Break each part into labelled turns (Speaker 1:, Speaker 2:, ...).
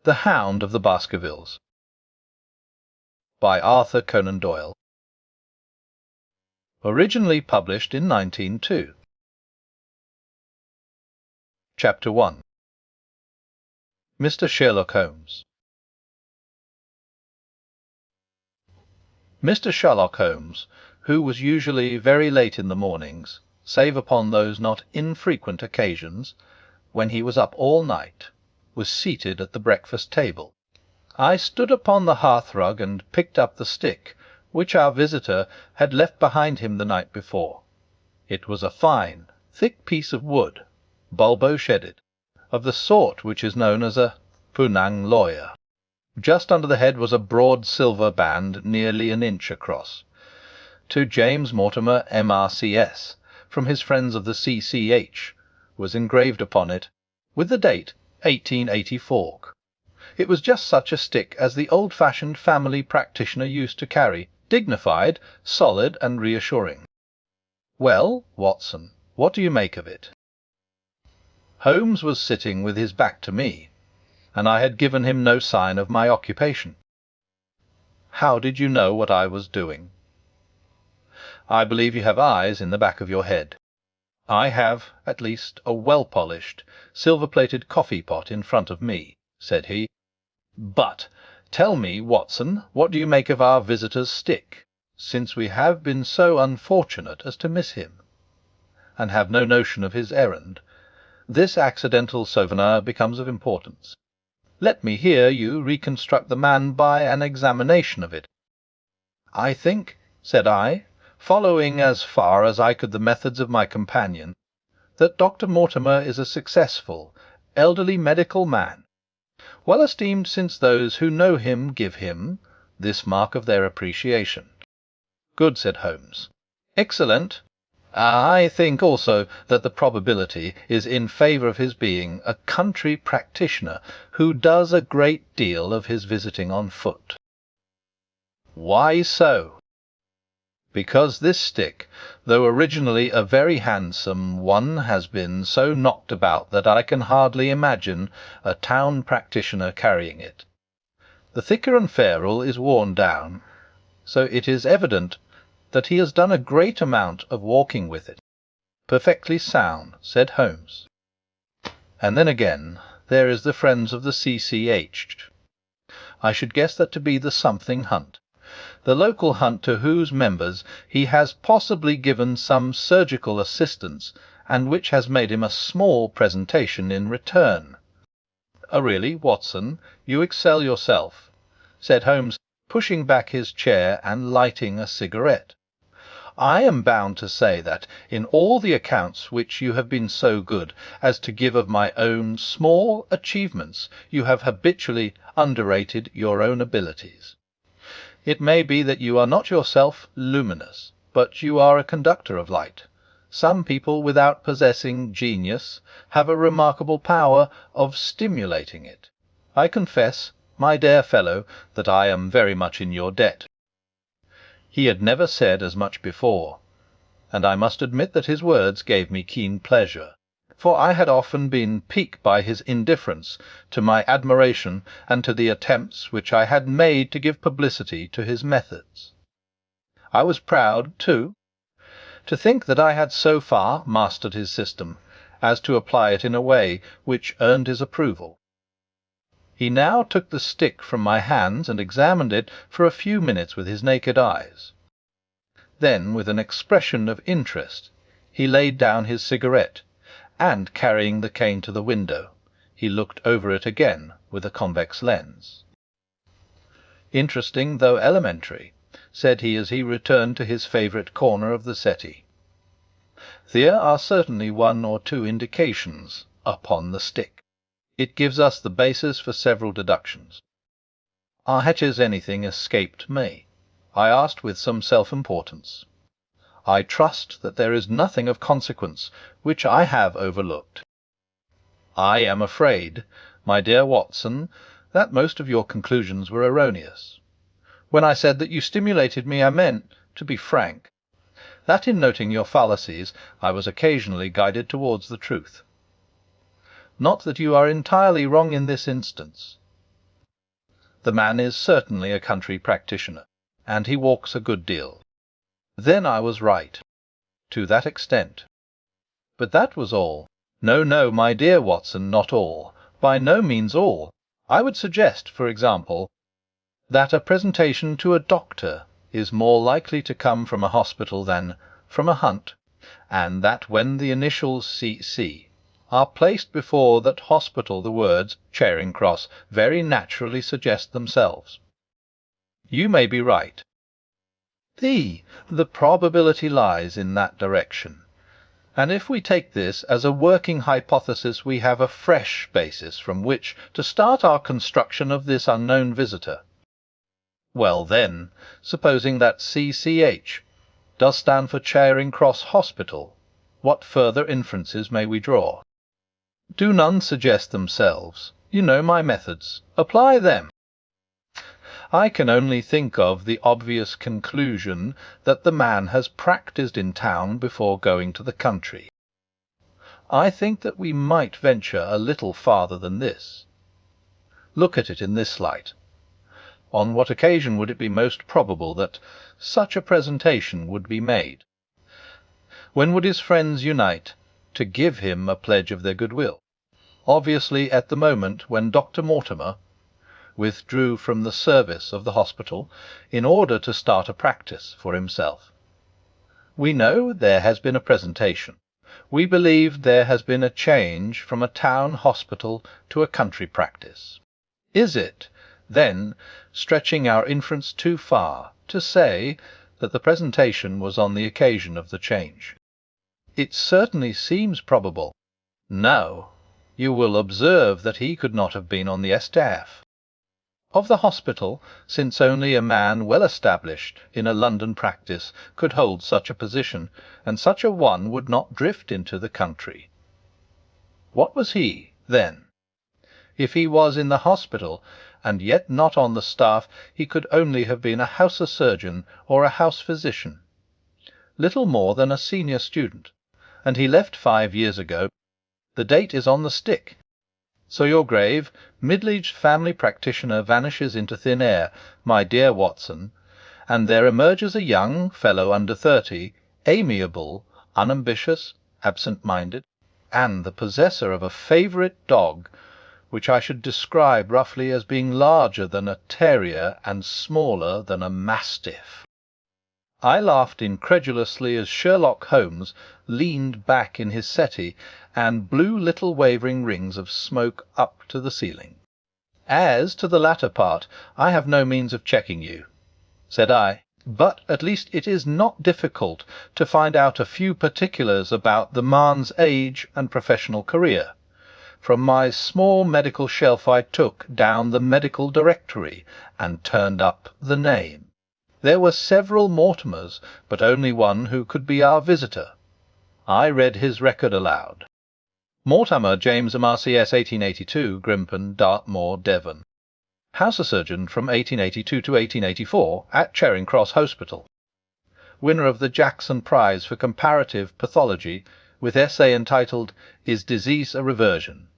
Speaker 1: The Hound of the Baskervilles, by Arthur Conan Doyle. Originally published in 1902. Chapter 1. Mr. Sherlock Holmes. Mr. Sherlock Holmes, who was usually very late in the mornings, save upon those not infrequent occasions when he was up all night, was seated at the breakfast table. I stood upon the hearthrug and picked up the stick which our visitor had left behind him the night before. It was a fine, thick piece of wood, bulbo-shedded, of the sort which is known as a punang lawyer. Just under the head was a broad silver band nearly an inch across. To James Mortimer, M.R.C.S., from his friends of the C.C.H., was engraved upon it, with the date 1884. It was just such a stick as the old-fashioned family practitioner used to carry, dignified, solid, and reassuring. Well, Watson, what do you make of it? Holmes was sitting with his back to me, and I had given him no sign of my occupation. How did you know what I was doing? I believe you have eyes in the back of your head. I have, at least, a well-polished, silver-plated coffee-pot in front of me, said he. But tell me, Watson, what do you make of our visitor's stick, since we have been so unfortunate as to miss him, and have no notion of his errand? This accidental souvenir becomes of importance. Let me hear you reconstruct the man by an examination of it. I think, said I, following as far as I could the methods of my companion, that Dr. Mortimer is a successful, elderly medical man, well esteemed, since those who know him give him this mark of their appreciation. Good, said Holmes. Excellent. I think also that the probability is in favour of his being a country practitioner who does a great deal of his visiting on foot. Why so? Because this stick, though originally a very handsome one, has been so knocked about that I can hardly imagine a town practitioner carrying it. The thicker and ferrule is worn down, so it is evident that he has done a great amount of walking with it. Perfectly sound, said Holmes. And then again, there is the friends of the C.C.H. I should guess that to be the something hunt, the local hunt to whose members he has possibly given some surgical assistance, and which has made him a small presentation in return. Really, Watson, you excel yourself, said Holmes, pushing back his chair and lighting a cigarette. I am bound to say that in all the accounts which you have been so good as to give of my own small achievements, you have habitually underrated your own abilities. It may be that you are not yourself luminous, but you are a conductor of light. Some people, without possessing genius, have a remarkable power of stimulating it. I confess, my dear fellow, that I am very much in your debt. He had never said as much before, and I must admit that his words gave me keen pleasure, for I had often been piqued by his indifference to my admiration and to the attempts which I had made to give publicity to his methods. I was proud, too, to think that I had so far mastered his system as to apply it in a way which earned his approval. He now took the stick from my hands and examined it for a few minutes with his naked eyes. Then, with an expression of interest, he laid down his cigarette, and, carrying the cane to the window, he looked over it again with a convex lens. Interesting, though elementary, said he as he returned to his favourite corner of the settee. There are certainly one or two indications upon the stick. It gives us the basis for several deductions. Has anything escaped me? I asked with some self-importance. I trust that there is nothing of consequence which I have overlooked. I am afraid, my dear Watson, that most of your conclusions were erroneous. When I said that you stimulated me, I meant, to be frank, that in noting your fallacies I was occasionally guided towards the truth. Not that you are entirely wrong in this instance. The man is certainly a country practitioner, and he walks a good deal. Then I was right, to that extent. But that was all. No, no, my dear Watson, not all. By no means all. I would suggest, for example, that a presentation to a doctor is more likely to come from a hospital than from a hunt, and that when the initials C.C. are placed before that hospital the words Charing Cross very naturally suggest themselves. You may be right. The probability lies in that direction. And if we take this as a working hypothesis, we have a fresh basis from which to start our construction of this unknown visitor. Well then, supposing that CCH does stand for Charing Cross Hospital, what further inferences may we draw? Do none suggest themselves? You know my methods. Apply them. I can only think of the obvious conclusion that the man has practised in town before going to the country. I think that we might venture a little farther than this. Look at it in this light. On what occasion would it be most probable that such a presentation would be made? When would his friends unite to give him a pledge of their goodwill? Obviously at the moment when Dr. Mortimer withdrew from the service of the hospital in order to start a practice for himself. We know there has been a presentation. We believe there has been a change from a town hospital to a country practice. Is it, then, stretching our inference too far to say that the presentation was on the occasion of the change? It certainly seems probable. Now, you will observe that he could not have been on the staff of the hospital, since only a man well established in a London practice could hold such a position, and such a one would not drift into the country. What was he, then? If he was in the hospital, and yet not on the staff, he could only have been a house surgeon or a house physician, little more than a senior student, and he left 5 years ago. The date is on the stick. So your grave, middle-aged family practitioner vanishes into thin air, my dear Watson, and there emerges a young fellow under 30, amiable, unambitious, absent-minded, and the possessor of a favourite dog, which I should describe roughly as being larger than a terrier and smaller than a mastiff. I laughed incredulously as Sherlock Holmes leaned back in his settee and blew little wavering rings of smoke up to the ceiling. As to the latter part, I have no means of checking you, said I, but at least it is not difficult to find out a few particulars about the man's age and professional career. From my small medical shelf I took down the medical directory and turned up the name. There were several Mortimers, but only one who could be our visitor. I read his record aloud. Mortimer James MRCS 1882, Grimpen, Dartmoor, Devon. House surgeon from 1882 to 1884 at Charing Cross Hospital. Winner of the Jackson Prize for Comparative Pathology, with essay entitled Is Disease a Reversion?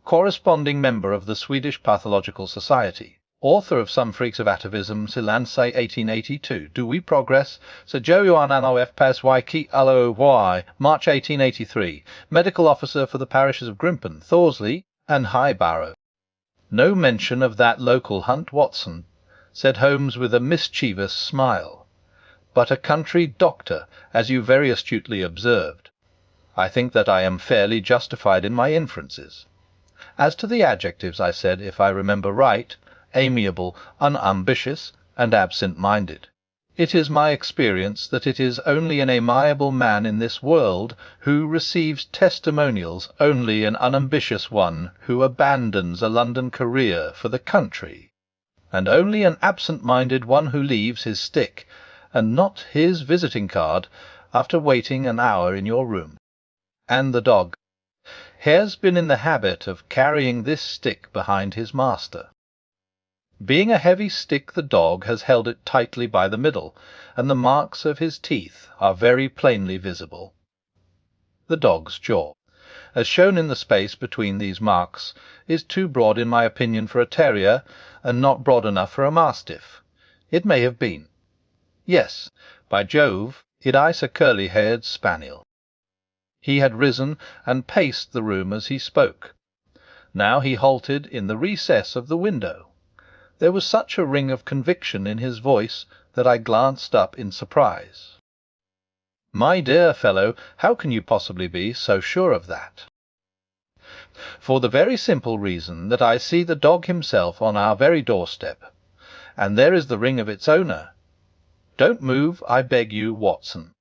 Speaker 1: Corresponding member of the Swedish Pathological Society. Author of Some Freaks of Atavism, Silence 1882. Do we progress? Sir Johan Anof Pas Waiki Alo Y, March 1883. Medical officer for the parishes of Grimpen, Thorsley, and Highbarrow. No mention of that local hunt, Watson, said Holmes with a mischievous smile, but a country doctor, as you very astutely observed. I think that I am fairly justified in my inferences. As to the adjectives, I said, if I remember right, amiable, unambitious, and absent-minded. It is my experience that it is only an amiable man in this world who receives testimonials, only an unambitious one who abandons a London career for the country, and only an absent-minded one who leaves his stick, and not his visiting card, after waiting an hour in your room. And the dog has been in the habit of carrying this stick behind his master. Being a heavy stick, the dog has held it tightly by the middle, and the marks of his teeth are very plainly visible. The dog's jaw. as shown in the space between these marks, is too broad in my opinion for a terrier, and not broad enough for a mastiff. It may have been. Yes, by Jove, id ice a curly-haired spaniel. He had risen and paced the room as he spoke. Now he halted in the recess of the window. There was such a ring of conviction in his voice that I glanced up in surprise. "My dear fellow, how can you possibly be so sure of that?" "For the very simple reason that I see the dog himself on our very doorstep, and there is the ring of its owner. Don't move, I beg you, Watson.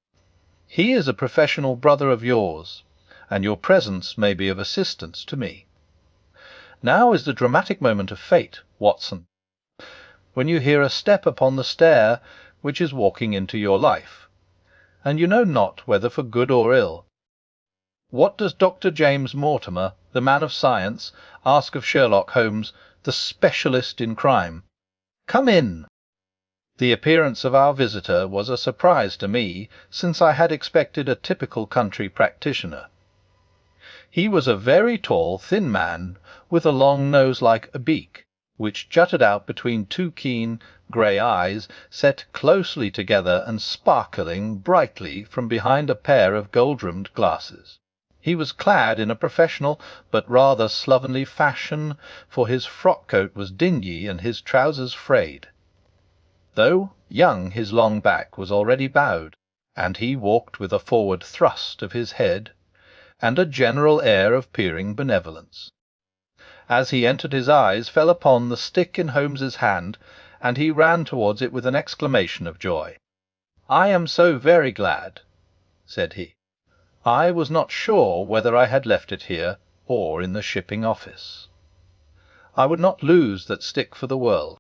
Speaker 1: He is a professional brother of yours, and your presence may be of assistance to me. Now is the dramatic moment of fate, Watson, when you hear a step upon the stair which is walking into your life, and you know not whether for good or ill. What does Dr. James Mortimer, the man of science, ask of Sherlock Holmes, the specialist in crime? Come in!" The appearance of our visitor was a surprise to me, since I had expected a typical country practitioner. He was a very tall, thin man, with a long nose like a beak, which jutted out between two keen grey eyes, set closely together and sparkling brightly from behind a pair of gold-rimmed glasses. He was clad in a professional but rather slovenly fashion, for his frock-coat was dingy and his trousers frayed. Though young, his long back was already bowed, and he walked with a forward thrust of his head, and a general air of peering benevolence. As he entered, his eyes fell upon the stick in Holmes's hand, and he ran towards it with an exclamation of joy. "I am so very glad," said he. "I was not sure whether I had left it here or in the shipping office. I would not lose that stick for the world."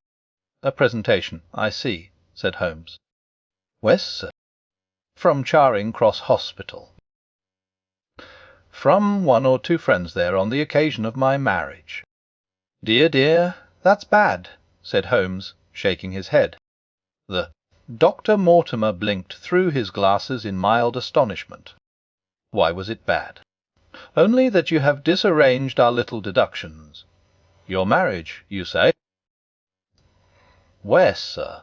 Speaker 1: "A presentation, I see," said Holmes. "Wes, sir?" "From Charing Cross Hospital. From one or two friends there on the occasion of my marriage." "Dear, dear, that's bad," said Holmes, shaking his head. The Dr. Mortimer blinked through his glasses in mild astonishment. "Why was it bad?" "Only that you have disarranged our little deductions. Your marriage, you say?" "Where, sir?"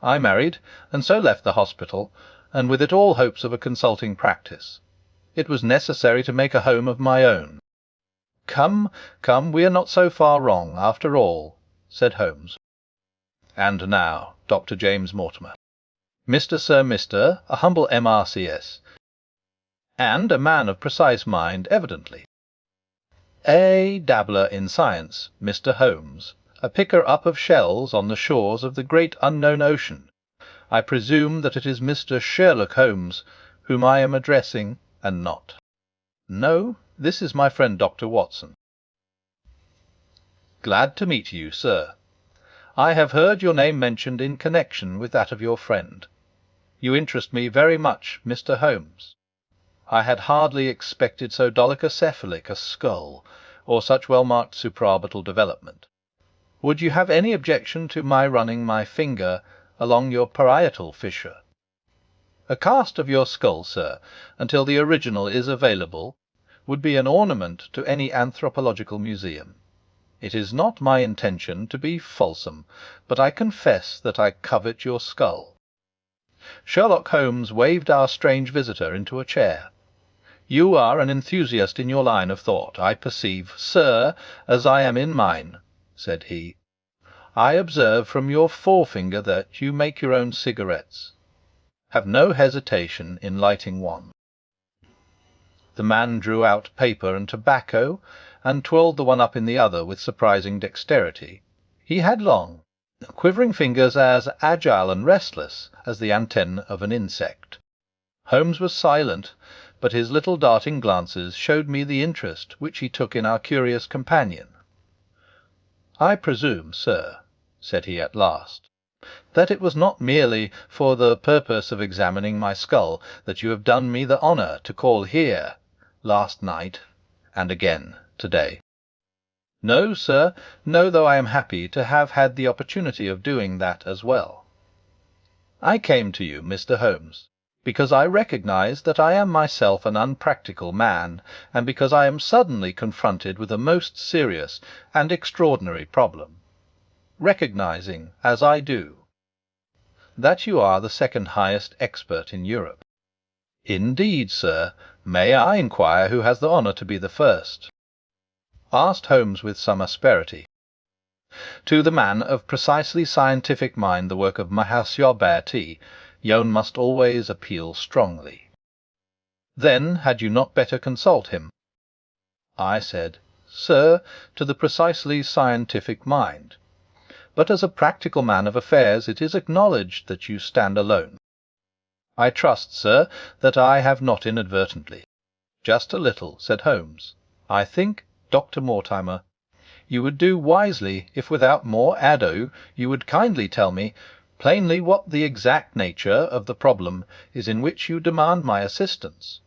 Speaker 1: "I married, and so left the hospital, and with it all hopes of a consulting practice. It was necessary to make a home of my own." "Come, come, we are not so far wrong, after all," said Holmes. "And now, Dr. James Mortimer, Mr. Sir Mr., a humble M.R.C.S., and a man of precise mind, evidently. A dabbler in science, Mr. Holmes, a picker-up of shells on the shores of the great unknown ocean. I presume that it is Mr. Sherlock Holmes whom I am addressing, and not. No, this is my friend Dr. Watson." "Glad to meet you, sir. I have heard your name mentioned in connection with that of your friend. You interest me very much, Mr. Holmes. I had hardly expected so dolichocephalic a skull, or such well-marked supraorbital development. Would you have any objection to my running my finger along your parietal fissure? A cast of your skull, sir, until the original is available, would be an ornament to any anthropological museum. It is not my intention to be fulsome, but I confess that I covet your skull." Sherlock Holmes waved our strange visitor into a chair. "You are an enthusiast in your line of thought, I perceive, sir, as I am in mine," said he. "I observe from your forefinger that you make your own cigarettes. Have no hesitation in lighting one." The man drew out paper and tobacco, and twirled the one up in the other with surprising dexterity. He had long, quivering fingers as agile and restless as the antennae of an insect. Holmes was silent, but his little darting glances showed me the interest which he took in our curious companion. "I presume, sir," said he at last, "that it was not merely for the purpose of examining my skull that you have done me the honour to call here last night and again to-day." "No, sir, no, though I am happy to have had the opportunity of doing that as well. I came to you, Mr. Holmes, because I recognize that I am myself an unpractical man, and because I am suddenly confronted with a most serious and extraordinary problem. Recognizing, as I do, that you are the second highest expert in Europe. Indeed, sir. May I inquire who has the honour to be the first? Asked Holmes with some asperity. To the man of precisely scientific mind, the work of Monsieur Bertie, yon must always appeal strongly. Then had you not better consult him? I said, Sir, to the precisely scientific mind. But as a practical man of affairs it is acknowledged that you stand alone. I trust, sir, that I have not inadvertently. Just a little, said Holmes. I think, Dr. Mortimer, you would do wisely if without more ado you would kindly tell me plainly what the exact nature of the problem is in which you demand my assistance.